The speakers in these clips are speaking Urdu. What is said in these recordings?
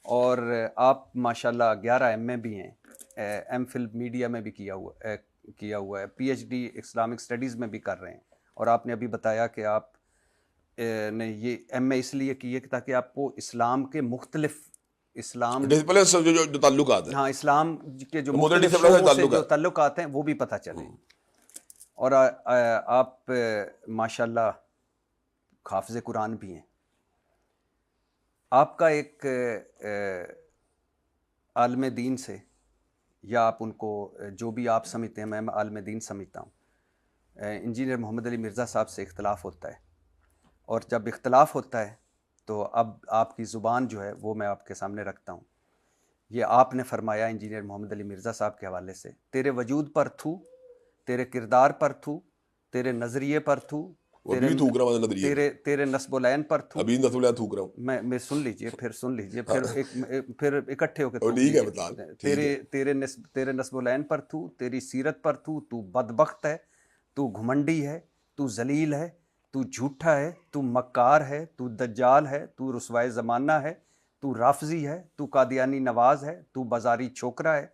اور آپ ماشاءاللہ 11 ایم اے بھی ہیں، ایم فل میڈیا میں بھی کیا ہوا ہے، P H D Islamic studies میں بھی کر رہے ہیں، اور آپ نے ابھی بتایا کہ آپ نے یہ ایم اے اس لیے کی ہے کہ تاکہ آپ کو اسلام کے مختلف اسلام ڈسپلن سے جو تعلقات ہیں، ہاں اسلام کے جو مختلف مختلف ڈسپلن سے شعبوں سے جو تعلقات. تعلقات ہیں وہ بھی پتہ چلیں. اور آپ ماشاءاللہ حافظ قرآن بھی ہیں. آپ کا ایک عالم دین سے، یا آپ ان کو جو بھی آپ سمجھتے ہیں، میں عالم دین سمجھتا ہوں، انجینئر محمد علی مرزا صاحب سے اختلاف ہوتا ہے، اور جب اختلاف ہوتا ہے تو اب آپ کی زبان جو ہے وہ میں آپ کے سامنے رکھتا ہوں. یہ آپ نے فرمایا انجینئر محمد علی مرزا صاحب کے حوالے سے، تیرے وجود پر تھو، تیرے کردار پر تھو، تیرے نظریے پر تھو، تیرے نسب العین پر تھو. ابھی نسب العین تھوک رہا ہوں میں سن لیجئے، پھر سن لیجئے، پھر اکٹھے ہو کے تھوک لیجئے. تیرے نسب العین پر تھو، تیری سیرت پر تھو، تو بدبخت ہے، تو گھمنڈی ہے، تو ذلیل ہے، تو جھوٹا ہے، تو مکار ہے، تو دجال ہے، تو رسوائے زمانہ ہے، تو رافضی ہے، تو قادیانی نواز ہے، تو بازاری چھوکرا ہے،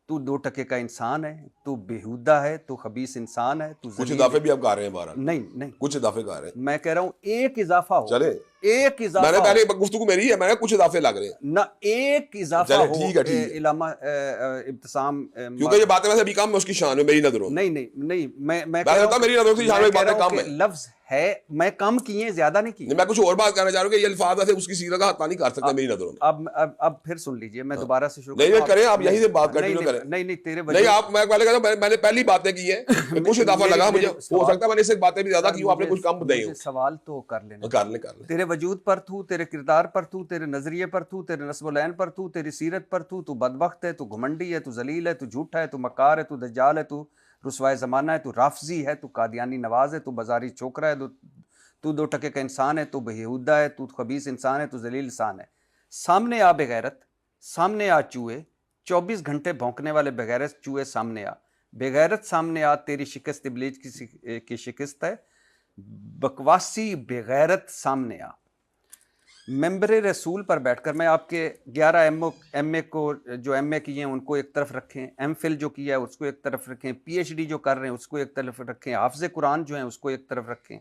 تو 2 کا انسان ہے، تو بیہودہ ہے، تو خبیث انسان ہے، تو کچھ ذلیل اضافے ہے. بھی آپ کہہ رہے ہیں بہرحال، نہیں کچھ اضافے کہہ رہے ہیں. میں کہہ رہا ہوں ایک اضافہ ہو، چلے ایک میں اضافہ نے ہو، پہلے گفتگو میری ہے، میں نے کچھ اضافے لگ رہے ہیں. نہ ایک اضافہ چلے ہو. ٹھیک ہے علامہ ابتسام، کیونکہ یہ باتیں ویسے ابھی کم ہے اس کی شان میں میری نظروں میں. نہیں میں کہہ ویسے رہا ہوتا میری نظروں کی شان میں باتیں ہوں کم کہ ہیں. لفظ ہے، میں کم کیے ہیں، زیادہ نہیں کیے. میں کچھ اور بات کہنا چاہ رہا ہوں کہ یہ الفاظ ایسے اس کی سیرت کا حتہ نہیں کر سکتے میری نظروں میں. اب پھر سن لیجئے، میں دوبارہ سے شروع نہیں کرتا ہوں. کریں آپ یہیں سے بات کنٹینیو کریں. نہیں تیرے نہیں آپ، میں پہلے کہتا ہوں میں نے پہلی باتیں کی ہیں کہ کچھ اضافہ لگا مجھے، ہو سکتا ہے میں نے اس سے باتیں بھی زیادہ کی ہوں، آپ نے کچھ کم بتائی ہوں. سوال تو کر لینا. کر لیں. تیرے وجود پر تھو، تیرے کردار پر تھو، تیرے نظریے پر تھو، تیرے نسب العین پر تھو، تیری سیرت پر تھو، تو بدبخت ہے، تو گھمنڈی ہے، تو ذلیل ہے، تو جھوٹا ہے، تو مکار ہے، تو دجال ہے، تو رسوائے زمانہ ہے، تو رافضی ہے، تو قادیانی نواز ہے، تو بازاری چھوکرا ہے، تو 2 کا انسان ہے، تو بیہودہ ہے، تو خبیث انسان ہے، تو ذلیل انسان ہے. سامنے آ بغیرت، سامنے آ چوہے، 24 گھنٹے بھونکنے والے بغیرت چوہے سامنے آ. بغیرت سامنے آ، تیری شکست ابلیس کی شکست ہے. بکواسی بغیرت سامنے آ. ممبر رسول پر بیٹھ کر، میں آپ کے 11 ایم اے کو، جو ایم اے کیے ہیں ان کو ایک طرف رکھیں، ایم فل جو کیا ہے اس کو ایک طرف رکھیں، پی ایچ ڈی جو کر رہے ہیں اس کو ایک طرف رکھیں، حافظ قرآن جو ہیں اس کو ایک طرف رکھیں.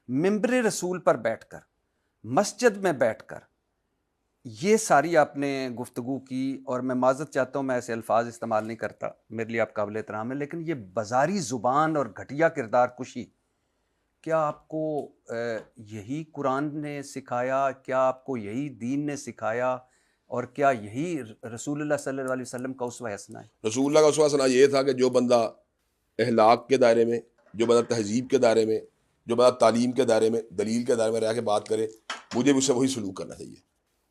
ممبر رسول پر بیٹھ کر، مسجد میں بیٹھ کر یہ ساری آپ نے گفتگو کی، اور میں معذرت چاہتا ہوں، میں ایسے الفاظ استعمال نہیں کرتا، میرے لیے آپ قابل احترام ہے، لیکن یہ بازاری زبان اور گھٹیا کردار کشی، کیا آپ کو یہی قرآن نے سکھایا؟ کیا آپ کو یہی دین نے سکھایا؟ اور کیا یہی رسول اللہ صلی اللہ علیہ وسلم کا اسوہ حسنہ ہے؟ رسول اللہ کا اسوہ حسنہ یہ تھا کہ جو بندہ اخلاق کے دائرے میں، جو بندہ تہذیب کے دائرے میں، جو بندہ تعلیم کے دائرے میں، دلیل کے دائرے میں رہ کے بات کرے، مجھے اس سے وہی سلوک کرنا چاہیے.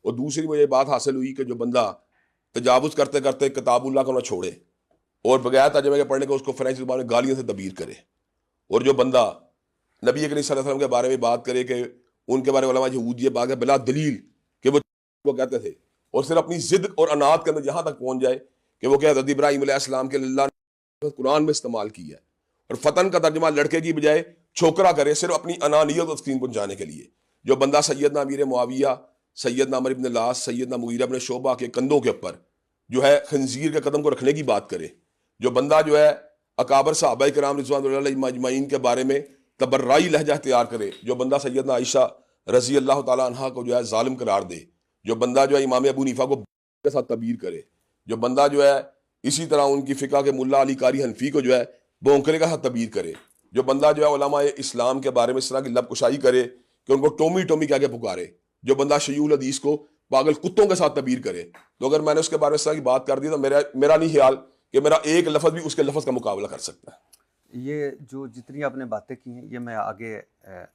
اور دوسری مجھے بات حاصل ہوئی کہ جو بندہ تجاوز کرتے کرتے کتاب اللہ کو نہ چھوڑے اور بغیر ترجمے کے پڑھنے کو اس کو فرینچ زبان میں گالیوں سے تعبیر کرے، اور جو بندہ نبی کریم صلی اللہ علیہ وسلم کے بارے میں بات کرے کہ ان کے بارے میں علماء یہود یہ بات ہے بلا دلیل کہ وہ کہتے تھے، اور صرف اپنی ضد اور انات کے اندر یہاں تک پہنچ جائے کہ وہ کہ حضرت ابراہیم علیہ السلام کے اللہ نے قرآن میں استعمال کیا ہے، اور فتن کا ترجمہ لڑکے کی بجائے چھوکرا کرے صرف اپنی انانیت کو تسکین پہنچانے کے لیے. جو بندہ سیدنا امیر معاویہ، سیدنا عمر بن العاص، سیدنا مغیرہ بن شعبہ کے کندھوں کے اوپر جو ہے خنزیر کے قدم کو رکھنے کی بات کرے، جو بندہ جو ہے اکابر صحابہ کرام رضوان اللہ علیہم اجمعین کے بارے میں تبرعی لہجہ اختیار کرے، جو بندہ سیدنا عائشہ رضی اللہ تعالیٰ عنہا کو جو ہے ظالم قرار دے، جو بندہ جو ہے امام ابو حنیفہ کو کے ساتھ تعبیر کرے، جو بندہ جو ہے اسی طرح ان کی فقہ کے ملا علی قاری حنفی کو جو ہے بونکرے کا ساتھ تعبیر کرے، جو بندہ جو ہے علماء اسلام کے بارے میں اس طرح کی لب کشائی کرے کہ ان کو ٹومی ٹومی کہہ کے پکارے، جو بندہ شیوع الحدیث کو پاگل کتوں کے ساتھ تعبیر کرے. تو اگر میں نے اس کے بارے میں اس طرح کی بات کر دی تو میرا نہیں خیال کہ میرا ایک لفظ بھی اس کے لفظ کا مقابلہ کر سکتا ہے. یہ جو جتنی آپ نے باتیں کی ہیں یہ میں آگے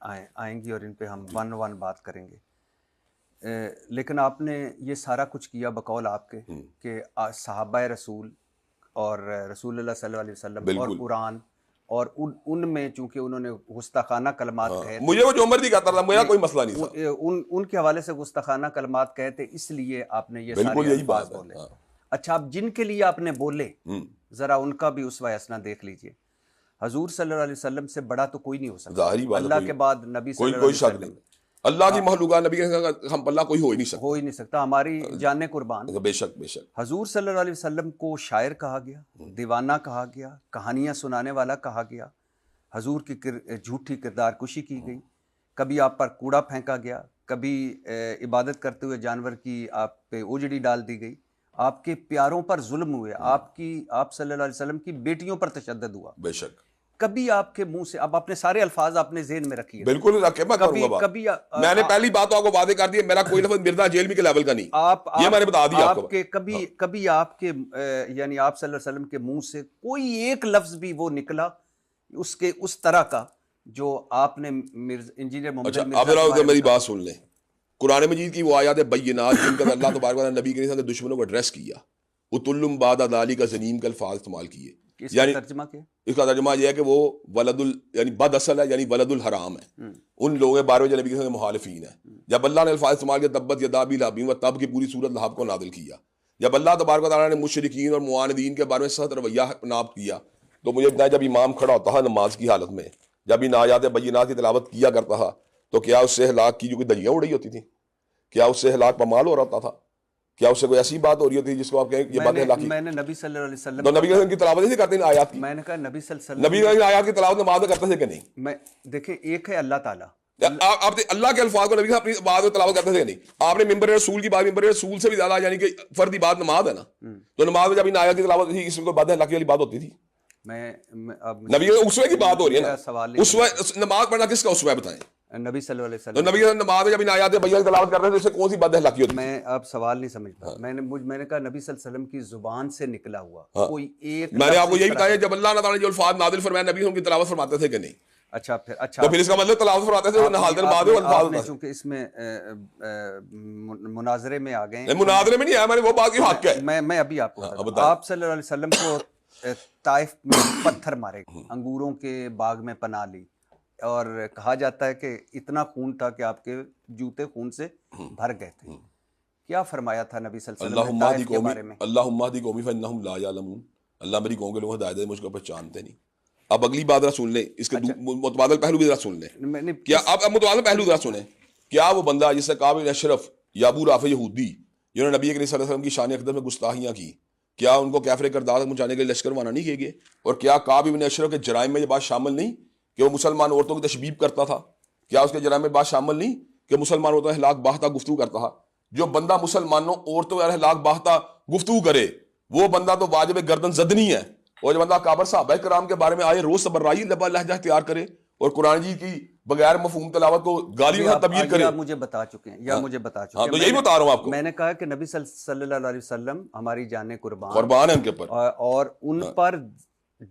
آئیں گی اور ان پہ ہم ون ون بات کریں گے، لیکن آپ نے یہ سارا کچھ کیا بقول آپ کے کہ صحابہ رسول اور رسول اللہ صلی اللہ علیہ وسلم اور قرآن، اور ان میں چونکہ انہوں نے گستاخانہ کلمات کہے تھے، مجھے وہ جو عمر بھی کہتا تھا میرا کوئی مسئلہ نہیں تھا، ان کے حوالے سے گستاخانہ کلمات کہے تھے، اس لیے آپ نے یہ سارے الفاظ بولے. اچھا، اب جن کے لیے آپ نے بولے ذرا ان کا بھی اسوہ حسنہ دیکھ لیجئے. حضور صلی اللہ علیہ وسلم سے بڑا تو کوئی نہیں ہو سکتا، اللہ کے بعد نبی صلی اللہ علیہ وسلم. اللہ کی مخلوقات نبی کے ہم پلہ کوئی ہو ہی نہیں سکتا ہماری جانیں قربان. بے شک بے شک. حضور صلی اللہ علیہ وسلم کو شاعر کہا گیا، دیوانہ کہا گیا، کہانیاں سنانے والا کہا گیا، حضور کی جھوٹی کردار کشی کی گئی، کبھی آپ پر کوڑا پھینکا گیا، کبھی عبادت کرتے ہوئے جانور کی آپ پہ اوجڑی ڈال دی گئی، آپ کے پیاروں پر ظلم ہوئے، آپ صلی اللہ علیہ وسلم کی بیٹیوں پر تشدد ہوا. بے شک. کبھی آپ کے منہ سے اب اپنے سارے الفاظ اپنے ذہن میں رکھیے. بالکل رکھے، میں کروں گا. کبھی میں نے پہلی بات تو آپ کو وعدے کر دیا، میرا کوئی لفظ مرزا جیلمی کے لیول کا نہیں، یہ میں نے بتا دیا آپ کو. کبھی آپ کے یعنی آپ صلی اللہ علیہ وسلم کے منہ سے کوئی ایک لفظ بھی وہ نکلا اس طرح کا جو آپ نے انجینئر محمد اچھا اب میری بات سن لیں. قرآن مجید کی وہ آیات بینات جن کا اللہ تبارک و تعالیٰ نبی کے دشمنوں کو ایڈریس کیا، اتلم بعد ذالک زنیم کا الفاظ استعمال کیے. یعنی ترجمہ کیا؟ اس کا ترجمہ یہ ہے کہ وہ ولد یعنی بد اصل ہے، یعنی ولد الحرام ہے. ان لوگوں کے بارے میں جو نبی کے مخالفین ہیں، جب اللہ نے الفاظ استعمال کیا تبت یدا ابی لہب و تب کی پوری صورت لہب کو نازل کیا. جب اللہ تبارک و تعالیٰ نے مشرکین اور معاندین کے بارے میں سخت رویہ ناب کیا تو مجھے بتایا جب امام کھڑا ہوتا ہے نماز کی حالت میں، جب ان آیات بینات کی تلاوت کیا کرتا تھا تو کیا اس سے ہلاک کی جو کوئی دریاں اڑ رہی ہوتی تھیں؟ کیا اس سے ہلاک پامال ہو رہا تھا؟ کیا اس سے کوئی ایسی بات ہو رہی ہوتی جس کو آپ کہیں یہ بات ہلاکی؟ میں نے نبی صلی اللہ علیہ وسلم تو نبی کی تلاوت نہیں کرتے ان آیات کی. میں نے کہا نبی صلی اللہ علیہ وسلم نبی کی آیات کی تلاوت نماز میں کرتے تھے کہ نہیں؟ میں دیکھیں ایک ہے اللہ تعالیٰ، آپ اللہ کے الفاظ کو نبی اپنی بات میں تلاوت کرتے تھے نہیں. آپ نے ممبر رسول کی بات، ممبر رسول سے بھی زیادہ یعنی کہ فردی بات نماز ہے نا، تو نماز میں جب ان آیات کی تلاوت تھی اس میں کوئی بات ہلاکی والی بات ہوتی تھی؟ نبی کے اسوے کی بات ہو رہی ہے نا. اسوے نماز پڑھنا کس کا اسوہ ہے بتائیں؟ نبی صلی اللہ علیہ تو وسلم. نبی کے نماز میں جب ان آیات بینات کی تلاوت کرتے تھے اس سے کون سی بات ہلاکی ہوتی؟ میں اب سوال نہیں سمجھتا. میں نے کہا نبی صلی اللہ علیہ وسلم کی زبان سے نکلا ہوا کوئی ایک. میں نے آپ کو یہی بتایا جب اللہ تعالیٰ نے جو الفاظ نازل فرمائے نبی ان کی تلاوت فرماتے تھے کہ نہیں؟ اچھا تو پھر اس کا مطلب تلاوت فرماتے تھے نہالتے بعد الفاظ. چونکہ اس میں مناظرے میں آ گئے ہیں. مناظرے میں نہیں آیا، میں نے وہ بات کی حق ہے. میں ابھی آپ کو آپ صلی اللہ علیہ وسلم کو طائف میں پتھر مارے، انگوروں کے باغ میں پناہ لی، اور کہا جاتا ہے کہ اتنا خون تھا کہ آپ کے جوتے خون سے بھر گئے تھے. کیا فرمایا تھا نبی صلی اللہ علیہ وسلم نے طائف کے بارے میں؟ اللہم اہدی قومی فانہم لا یعلمون. اللہ میری قوم کے لوگ ہدایت دے، مجھ کو پہچانتے نہیں. اب اگلی بات ذرا سن لیں، اس کے متبادل پہلو بھی ذرا سن لیں. کیا اب متبادل پہلو ذرا سنیں. کیا وہ بندہ جس سے کعب بن اشرف یا ابو رافع یہودی جنہوں نے نبی کریم صلی اللہ علیہ وسلم کی شان اقدس میں گستاخیاں کی، کیا ان کو کافر کردار پہنچانے کے لیے لشکر روانہ نہیں کیے گئے؟ اور کیا کعب بن اشرف کے جرائم میں یہ بات شامل نہیں کہ وہ مسلمان عورتوں کی تشبیب کرتا تھا؟ کیا اس کے جرائم میں بات شامل نہیں کہ مسلمان عورتوں ہلاک باختہ گفتگو کرتا تھا؟ جو بندہ مسلمانوں عورتوں اور ہلاک باختہ گفتگو کرے وہ بندہ تو واجب گردن زدنی ہے. اور جو بندہ کابر صحابہ کرام کے بارے میں آئے روز صبرائی لبا لہجہ اختیار کرے اور قرآن جی کی بغیر مفہوم تلاوت کو گالی میں تبدیل کرے. یا مجھے بتا چکے ہیں ہاں تو یہی بتا رہا ہوں آپ کو. میں نے کہا کہ نبی صلی اللہ علیہ وسلم ہماری جانیں قربان ہے ان کے پر، اور ان پر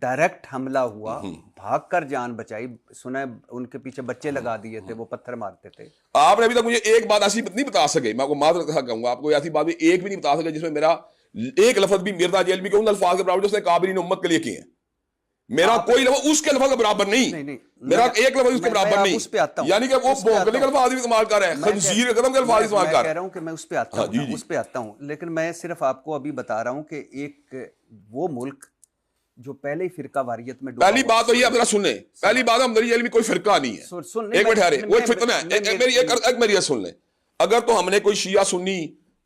ڈائریکٹ حملہ ہوا، بھاگ کر جان بچائی. سنا ان کے پیچھے بچے لگا دیے تھے، وہ پتھر مارتے تھے. آپ نے ابھی تک مجھے ایک بات ایسی نہیں بتا سکے. میں آپ کو معذرت کہوں گا، آپ کو ایسی بات بھی ایک بھی نہیں بتا سکے جس میں میرا ایک لفظ بھی مرزا جیلمی کے ان الفاظ کے برابر جو اس نے قابلین امت کے لیے کیے ہیں. میرا کوئی لفظ اس کے لفظ کے برابر نہیں، میرا ایک لفظ اس کے برابر نہیں. یعنی کہ وہ بھونکنے کے الفاظ بھی استعمال کر رہے ہیں، خنزیر قدم کے الفاظ استعمال کر رہے ہیں. میں کہہ رہا ہوں کہ میں اس پہ آتا ہوں، اس پہ آتا ہوں. لیکن میں صرف آپ کو ابھی بتا رہا ہوں کہ ایک وہ ملک جو پہلے ہی فرقہ واریت میں پہلی بات تو یہ آپ ذرا سنیں. پہلی بات ہماری علم میں کوئی فرقہ نہیں ہے. ایک منٹ ٹھہرے، وہ ایک فتنہ ہے. میری یہ سن لیں. اگر تو ہم نے کوئی شیعہ سنی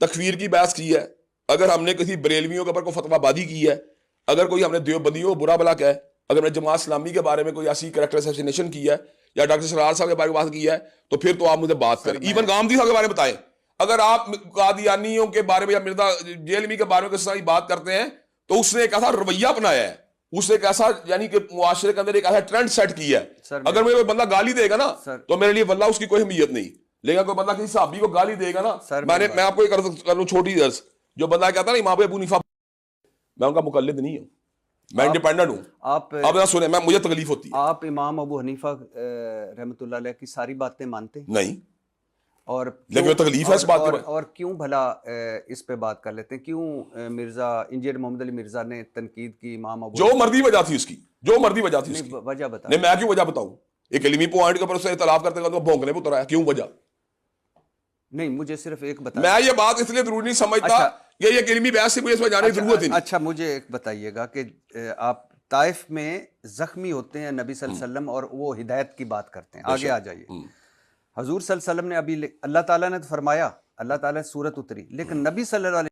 تکفیر کی بحث کی ہے، اگر ہم نے کسی بریلویوں کے اوپر کوئی فتویٰ بازی کی ہے، اگر کوئی ہم نے دیوبندیوں کو برا بلا کہا ہے، اگر ہم نے جماعت اسلامی کے بارے میں کوئی ایسی کریکٹر اسیسینیشن کی ہے یا ڈاکٹر سرار صاحب کے بارے میں بات کی ہے، تو پھر تو آپ مجھے بات کریں. ایون گامدی صاحب کے بارے میں بتائیں. اگر آپ قادیانیوں کے بارے میں یا مرزا جیلمی کے بارے میں کس طرح بات کرتے ہیں تو اس نے ایک ایسا رویہ اپنایا ہے، اس نے ایک ایسا یعنی کہ معاشرے کے اندر ایک ایسا ٹرینڈ سیٹ کیا ہے. اگر مجھے کوئی بندہ گالی دے گا نا تو میرے لیے واللہ اس کی کوئی اہمیت نہیں. لیکن کوئی بندہ کسی صحابی کو گالی دے گا نا، میں آپ کو کر لوں چھوٹی درس. جو بندہ کہتا ہے نا امام ابو حنیفہ، میں ان کا مقلد نہیں ہوں، میں انڈیپینڈنٹ ہوں. آپ نہ سنیں، مجھے تکلیف ہوتی ہے. آپ امام ابو حنیفہ رحمۃ اللہ علیہ کی ساری باتیں مانتے ہیں؟ نہیں. اور لیکن تکلیف ہے اس بات کی. اور کیوں بھلا اس پہ بات کر لیتے ہیں؟ کیوں مرزا انجینئر محمد علی مرزا نے تنقید کی امام ابو؟ جو مرضی وجہ تھی اس کی، جو مرضی وجہ تھی اس کی. وجہ بتا. نہیں میں کیوں وجہ بتاؤں؟ ایک علمی پوائنٹ کے اوپر اس سے اختلاف کرتے ہیں تو بھونکنے پہ اتر آیا. کیوں وجہ؟ نہیں مجھے صرف ایک بتا. میں یہ بات اس لیے ضروری نہیں سمجھتا کہ یہ علمی بحث سے مجھے اس میں جانے کی ضرورت ہی نہیں. اچھا مجھے ایک بتائیے گا کہ آپ طائف میں زخمی ہوتے ہیں نبی صلی اللہ علیہ وسلم اور وہ ہدایت کی بات کرتے ہیں. آگے آ جائیے. حضور صلی اللہ علیہ وسلم نے ابھی اللہ تعالیٰ نے تو فرمایا، اللہ تعالیٰ نے صورت اتری، لیکن نبی صلی اللہ علیہ